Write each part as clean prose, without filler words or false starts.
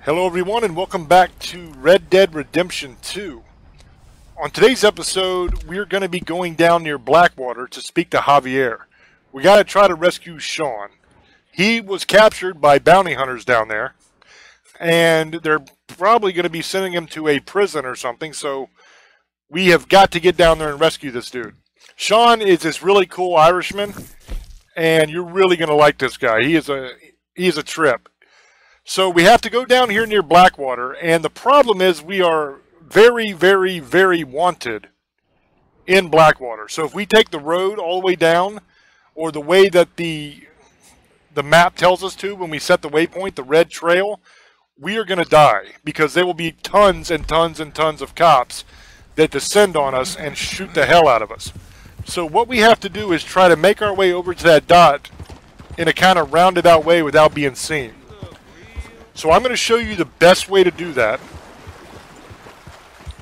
Hello everyone and welcome back to Red Dead Redemption 2. On today's episode, we're going to be going down near Blackwater to speak to Javier. We got to try to rescue Shaun. He was captured by bounty hunters down there, and they're probably going to be sending him to a prison or something, so we have got to get down there and rescue this dude. Shaun is this really cool Irishman, and you're really going to like this guy. He is a trip. So we have to go down here near Blackwater, and the problem is we are very, very, very wanted in Blackwater. So if we take the road all the way down, or the way that the map tells us to when we set the waypoint, the red trail, we are going to die, because there will be tons and tons and tons of cops that descend on us and shoot the hell out of us. So what we have to do is try to make our way over to that dot in a kind of roundabout way without being seen. So I'm going to show you the best way to do that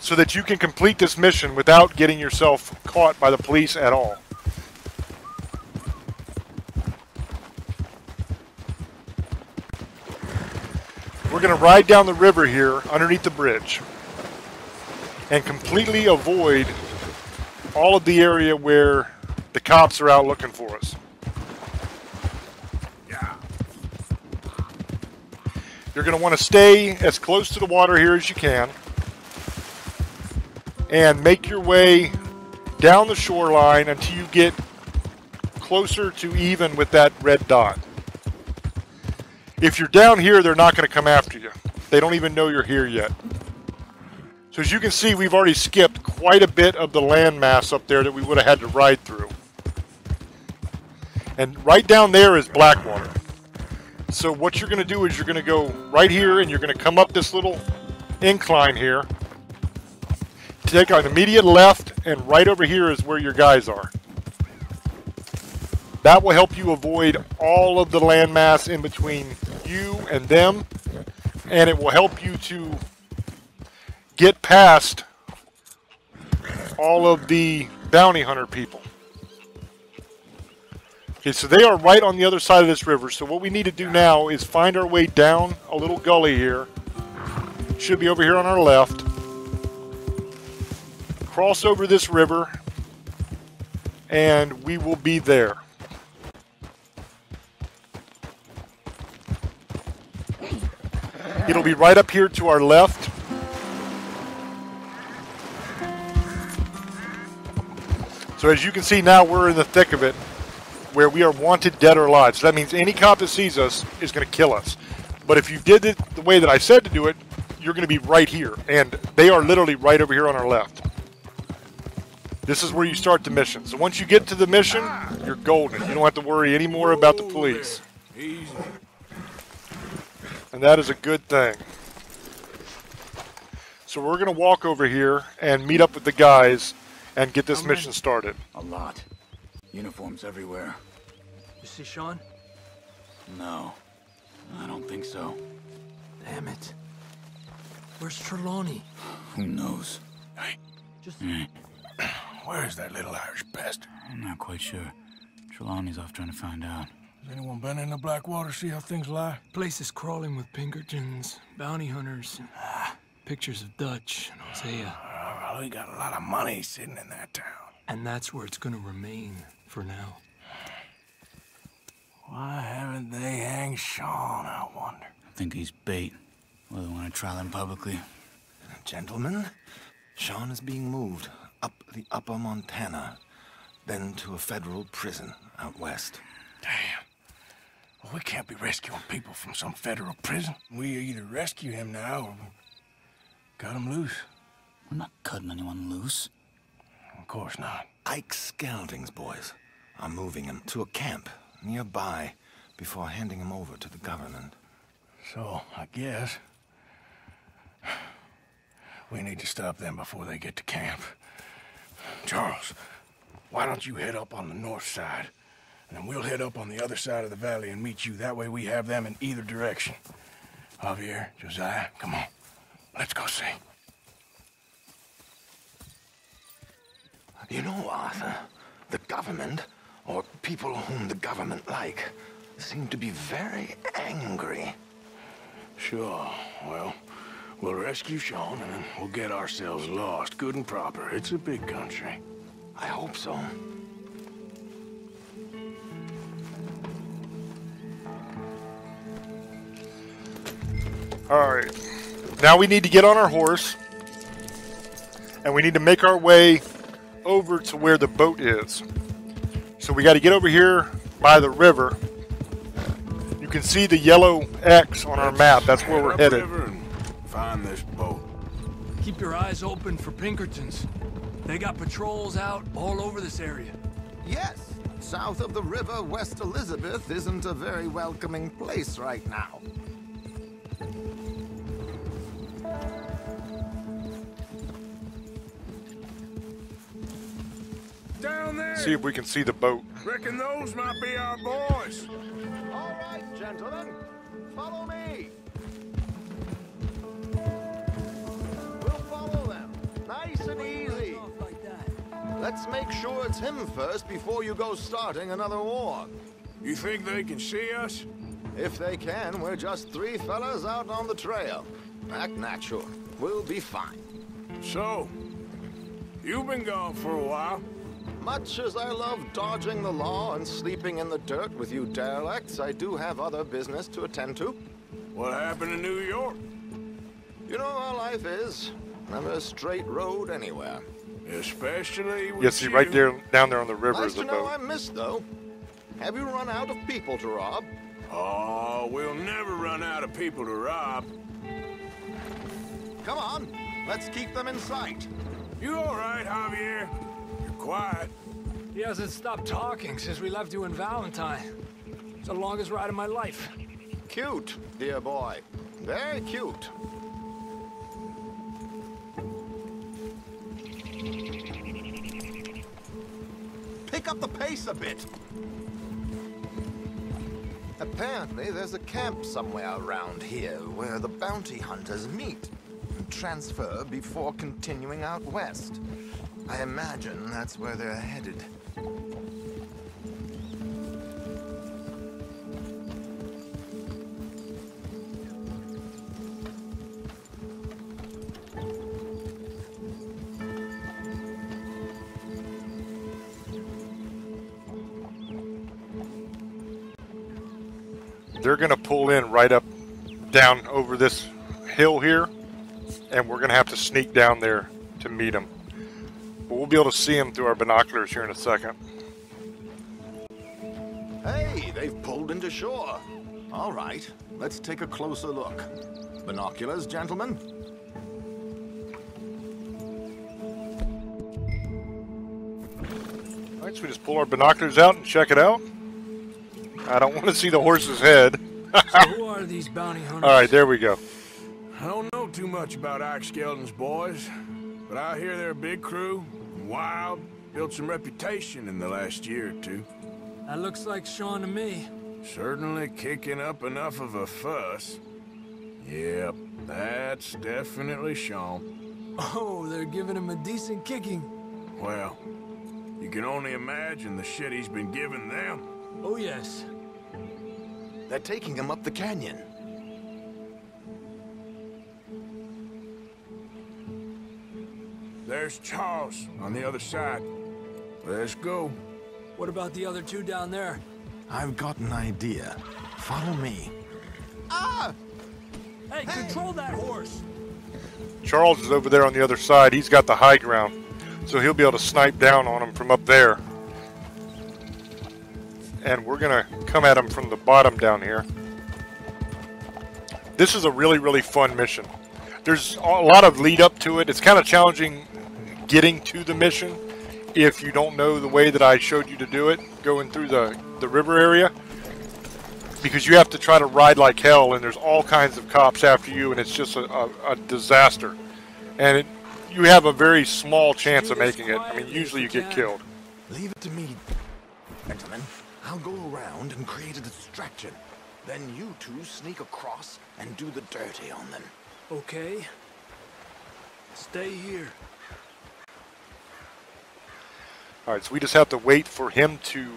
so that you can complete this mission without getting yourself caught by the police at all. We're going to ride down the river here underneath the bridge and completely avoid all of the area where the cops are out looking for us. You're going to want to stay as close to the water here as you can and make your way down the shoreline until you get closer to even with that red dot. If you're down here, they're not going to come after you. They don't even know you're here yet. So as you can see, we've already skipped quite a bit of the landmass up there that we would have had to ride through. And right down there is Blackwater. So what you're going to do is you're going to go right here and you're going to come up this little incline here. Take an immediate left, and right over here is where your guys are. That will help you avoid all of the landmass in between you and them, and it will help you to get past all of the bounty hunter people. Okay, so they are right on the other side of this river. So what we need to do now is find our way down a little gully here. Should be over here on our left. Cross over this river, and we will be there. It'll be right up here to our left. So as you can see now, we're in the thick of it, where we are wanted dead or alive. So that means any cop that sees us is going to kill us. But if you did it the way that I said to do it, you're going to be right here. And they are literally right over here on our left. This is where you start the mission. So once you get to the mission, you're golden. You don't have to worry anymore about the police. And that is a good thing. So we're going to walk over here and meet up with the guys and get this mission started. A lot. Uniforms everywhere. You see Shaun? No, I don't think so. Damn it. Where's Trelawney? Who knows? Hey, Just... where's that little Irish bastard? I'm not quite sure. Trelawney's off trying to find out. Has anyone been in the Blackwater, see how things lie? Place is crawling with Pinkertons, bounty hunters, pictures of Dutch and Hosea. Well, we got a lot of money sitting in that town. And that's where it's gonna remain for now. Why haven't they hanged Shaun, I wonder? I think he's bait. Well, they want to trial him publicly. Gentlemen, Shaun is being moved up the upper Montana, then to a federal prison out west. Damn. Well, we can't be rescuing people from some federal prison. We either rescue him now or cut him loose. We're not cutting anyone loose. Of course not. Ike Skelding's boys are moving him to a camp nearby before handing him over to the government. So, I guess we need to stop them before they get to camp. Charles, why don't you head up on the north side, and then we'll head up on the other side of the valley and meet you. That way we have them in either direction. Javier, Josiah, come on. Let's go see. You know, Arthur, the government, or people whom the government like, seem to be very angry. Sure. Well, we'll rescue Shaun and then we'll get ourselves lost, good and proper. It's a big country. I hope so. Alright. Now we need to get on our horse. And we need to make our way over to where the boat is. So we got to get over here by the river. You can see the yellow X on our map. That's where we're headed. And find this boat. Keep your eyes open for Pinkertons. They got patrols out all over this area. Yes, south of the river, West Elizabeth isn't a very welcoming place right now. Down there! See if we can see the boat. Reckon those might be our boys. All right, gentlemen, follow me. We'll follow them, nice and easy. Let's make sure it's him first before you go starting another war. You think they can see us? If they can, we're just three fellas out on the trail. Act natural. We'll be fine. So, you've been gone for a while. Much as I love dodging the law and sleeping in the dirt with you derelicts, I do have other business to attend to. What happened in New York? You know how life is. Never a straight road anywhere. Especially with Yeah, see right there, down there on the river Nice is the to know boat. I missed, though. Have you run out of people to rob? Oh, we'll never run out of people to rob. Come on, let's keep them in sight. You all right, Javier? You're quiet. He hasn't stopped talking since we left you in Valentine. It's the longest ride of my life. Cute, dear boy. Very cute. Pick up the pace a bit. Apparently, there's a camp somewhere around here where the bounty hunters meet and transfer before continuing out west. I imagine that's where they're headed. They're going to pull in right up down over this hill here, and we're going to have to sneak down there to meet them. But we'll be able to see them through our binoculars here in a second. Hey, they've pulled into shore. All right, let's take a closer look. Binoculars, gentlemen? All right, so we just pull our binoculars out and check it out. I don't want to see the horse's head. So who are these bounty hunters? All right, there we go. I don't know too much about Ike Skelton's boys, but I hear they're a big crew, wild, built some reputation in the last year or two. That looks like Shaun to me. Certainly kicking up enough of a fuss. Yep, that's definitely Shaun. Oh, they're giving him a decent kicking. Well, you can only imagine the shit he's been giving them. Oh, yes. They're taking him up the canyon. There's Charles on the other side. Let's go. What about the other two down there? I've got an idea. Follow me. Ah! Hey, control that horse! Charles is over there on the other side. He's got the high ground, so he'll be able to snipe down on them from up there. And we're going to come at them from the bottom down here. This is a really, really fun mission. There's a lot of lead up to it. It's kind of challenging getting to the mission if you don't know the way that I showed you to do it, going through the river area. Because you have to try to ride like hell, and there's all kinds of cops after you, and it's just a disaster. And you have a very small chance of making it. I mean, usually you get killed. Leave it to me, gentlemen. I'll go around and create a distraction. Then you two sneak across and do the dirty on them. Okay. Stay here. Alright, so we just have to wait for him to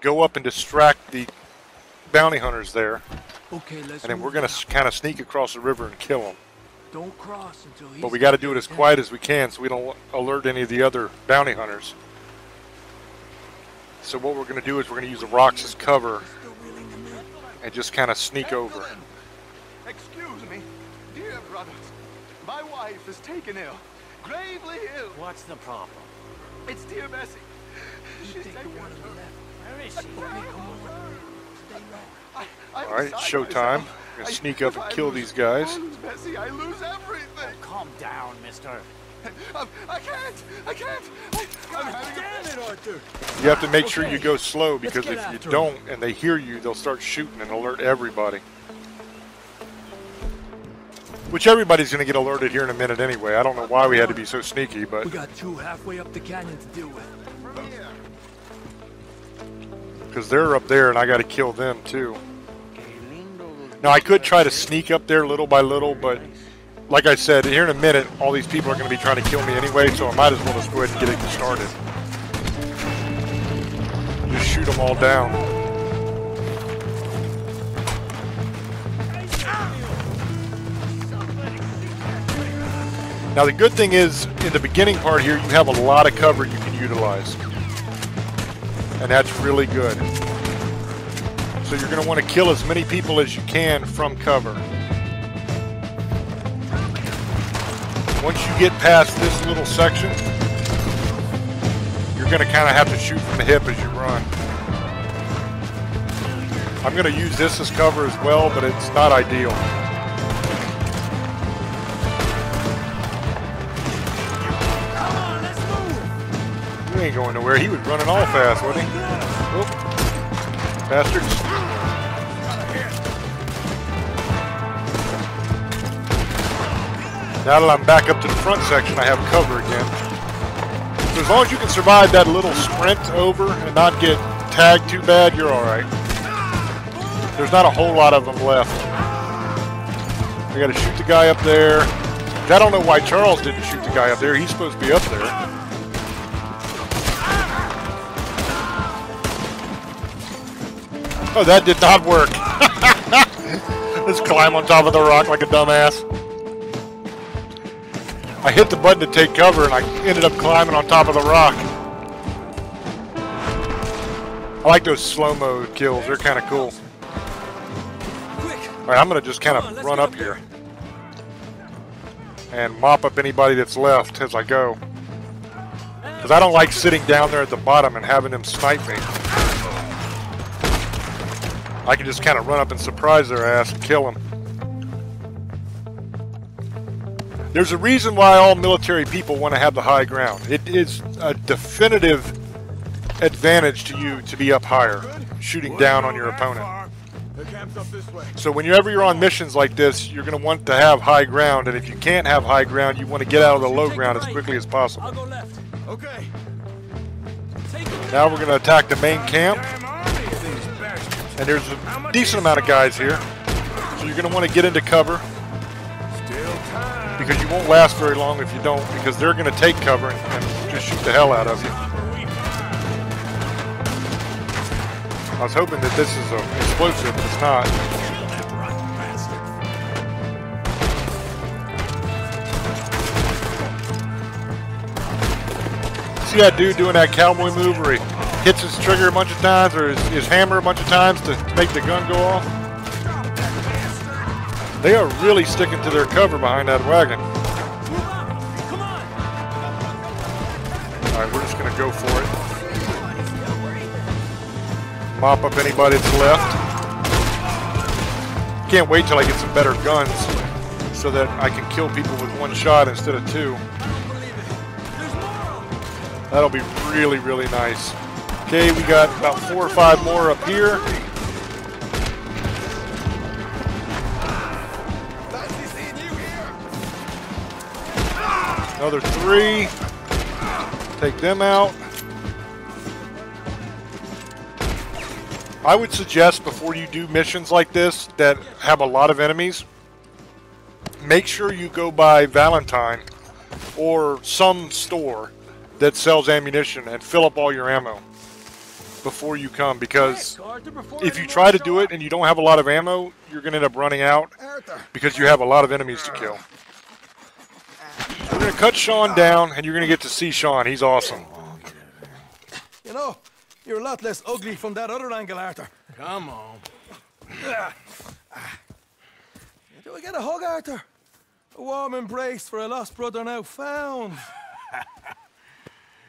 go up and distract the bounty hunters there. Okay, let's and then we're move gonna now. kind of sneak across the river and kill him. Don't cross until he's... But we got to do it as quiet as we can so we don't alert any of the other bounty hunters. So what we're going to do is we're going to use the rocks as cover and just kind of sneak over. Excuse me, dear brothers. My wife is taken ill, gravely ill. What's the problem? It's dear Bessie. She's taken the one on the left. Where is she? All right, it's showtime. We're going to sneak up and kill these guys. I lose Bessie, I lose everything. Calm down, mister. I can't. I'm having Damn it, Arthur! You have to make sure you go slow Let's because get if you after 'em. don't and they hear you, they'll start shooting and alert everybody. Which everybody's going to get alerted here in a minute anyway. I don't know why we had to be so sneaky, but We got two halfway up the canyon to deal with. from here. because they're up there and I got to kill them too. Now I could try to sneak up there little by little, but like I said, here in a minute, all these people are going to be trying to kill me anyway, so I might as well just go ahead and get it started. Just shoot them all down. Now the good thing is, in the beginning part here, you have a lot of cover you can utilize. And that's really good. So you're going to want to kill as many people as you can from cover. Once you get past this little section, you're going to kind of have to shoot from the hip as you run. I'm going to use this as cover as well, but it's not ideal. He ain't going nowhere. He was running all fast, wasn't he? Oh. Bastards. Now that I'm back up to the front section, I have cover again. So as long as you can survive that little sprint over and not get tagged too bad, you're alright. There's not a whole lot of them left. I gotta shoot the guy up there. I don't know why Charles didn't shoot the guy up there. He's supposed to be up there. Oh, that did not work. Let's climb on top of the rock like a dumbass. I hit the button to take cover and I ended up climbing on top of the rock. I like those slow-mo kills. They're kind of cool. Alright, I'm going to just kind of run up here and mop up anybody that's left as I go. Because I don't like sitting down there at the bottom and having them snipe me. I can just kind of run up and surprise their ass and kill them. There's a reason why all military people want to have the high ground. It is a definitive advantage to you to be up higher, shooting down on your opponent. So whenever you're on missions like this, you're going to want to have high ground, and if you can't have high ground, you want to get out of the low ground as quickly as possible. I'll go left. Okay. Now we're going to attack the main camp, and there's a decent amount of guys here. So you're going to want to get into cover, because you won't last very long if you don't, because they're going to take cover and just shoot the hell out of you. I was hoping that this is an explosive, but it's not. See that dude doing that cowboy move where he hits his trigger a bunch of times, or his hammer a bunch of times to make the gun go off? They are really sticking to their cover behind that wagon. Alright, we're just going to go for it. Mop up anybody that's left. Can't wait till I get some better guns so that I can kill people with one shot instead of two. That'll be really, really nice. Okay, we got about 4 or 5 more up here. Another 3. Take them out. I would suggest before you do missions like this that have a lot of enemies, make sure you go by Valentine or some store that sells ammunition and fill up all your ammo. before you come, because if you try to do it and you don't have a lot of ammo, you're going to end up running out because you have a lot of enemies to kill. So we're going to cut Shaun down, and you're going to get to see Shaun. He's awesome. You know, you're a lot less ugly from that other angle, Arthur. Come on. Do I get a hug, Arthur? A warm embrace for a lost brother now found.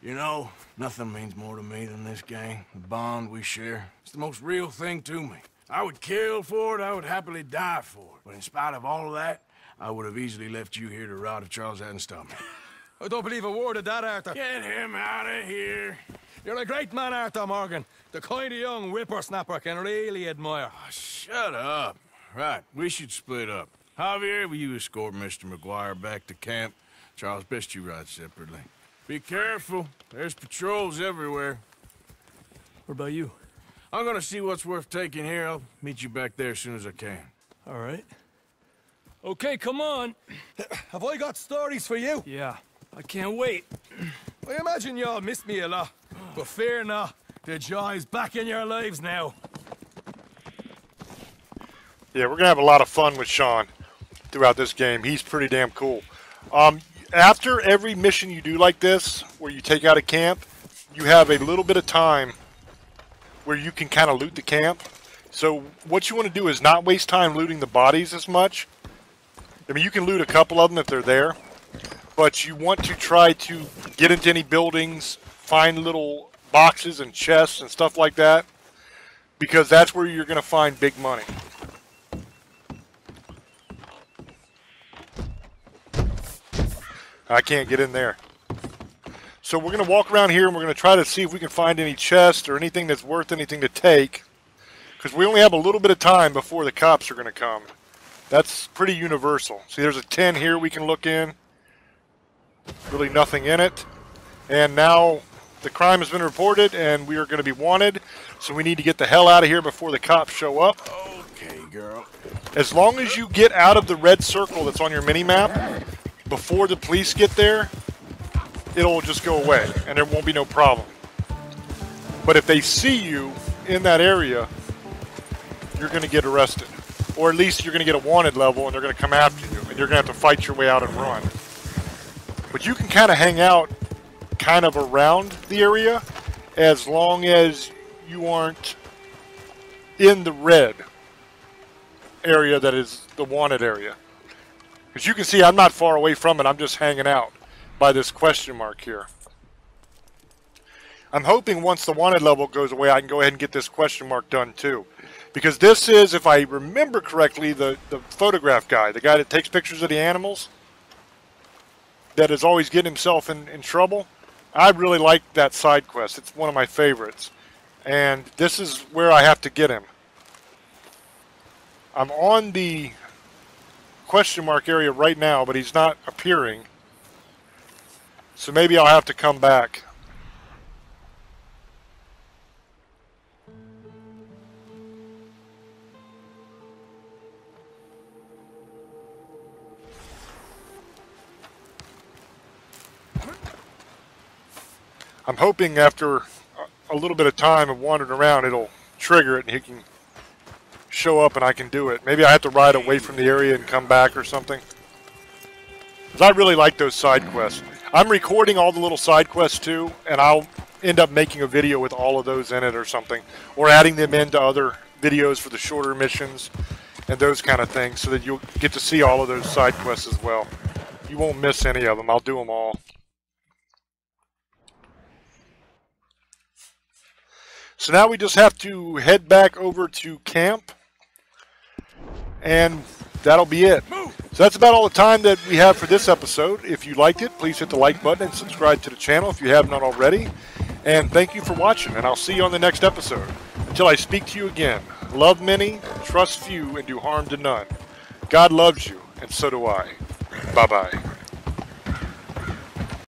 You know, nothing means more to me than this gang. The bond we share. It's the most real thing to me. I would kill for it, I would happily die for it. But in spite of all of that, I would have easily left you here to rot if Charles hadn't stopped me. I don't believe a word of that, Arthur. Get him out of here. You're a great man, Arthur Morgan. The kind of young whippersnapper can really admire. Oh, shut up. Right, we should split up. Javier, will you escort Mr. McGuire back to camp? Charles, best you ride separately. Be careful. There's patrols everywhere. What about you? I'm gonna see what's worth taking here. I'll meet you back there as soon as I can. All right. Okay, come on. Have I got stories for you? Yeah, I can't wait. I imagine y'all missed me a lot, but fear not. The joy's back in your lives now. Yeah, we're going to have a lot of fun with Shaun throughout this game. He's pretty damn cool. After every mission you do like this, where you take out a camp, you have a little bit of time where you can kind of loot the camp. So what you want to do is not waste time looting the bodies as much. I mean, you can loot a couple of them if they're there, but you want to try to get into any buildings, find little boxes and chests and stuff like that, because that's where you're going to find big money. I can't get in there. So we're going to walk around here and we're going to try to see if we can find any chests or anything that's worth anything to take, because we only have a little bit of time before the cops are going to come. That's pretty universal. See, there's a 10 here we can look in. Really nothing in it. And now the crime has been reported and we are going to be wanted. So we need to get the hell out of here before the cops show up. Okay, girl. As long as you get out of the red circle that's on your mini-map before the police get there, it'll just go away and there won't be no problem. But if they see you in that area, you're going to get arrested. Or at least you're going to get a wanted level and they're going to come after you. And you're going to have to fight your way out and run. But you can kind of hang out kind of around the area as long as you aren't in the red area that is the wanted area. As you can see, I'm not far away from it. I'm just hanging out by this question mark here. I'm hoping once the wanted level goes away, I can go ahead and get this question mark done too. Because this is, if I remember correctly, the photograph guy, the guy that takes pictures of the animals, that is always getting himself in trouble. I really like that side quest. It's one of my favorites. And this is where I have to get him. I'm on the question mark area right now, but he's not appearing. So maybe I'll have to come back. I'm hoping after a little bit of time of wandering around, it'll trigger it and he can show up and I can do it. Maybe I have to ride away from the area and come back or something. Because I really like those side quests. I'm recording all the little side quests too, and I'll end up making a video with all of those in it or something. Or adding them into other videos for the shorter missions and those kind of things so that you'll get to see all of those side quests as well. You won't miss any of them. I'll do them all. So now we just have to head back over to camp, and that'll be it. So that's about all the time that we have for this episode. If you liked it, please hit the like button and subscribe to the channel if you have not already. And thank you for watching, and I'll see you on the next episode. Until I speak to you again, love many, trust few, and do harm to none. God loves you, and so do I. Bye-bye.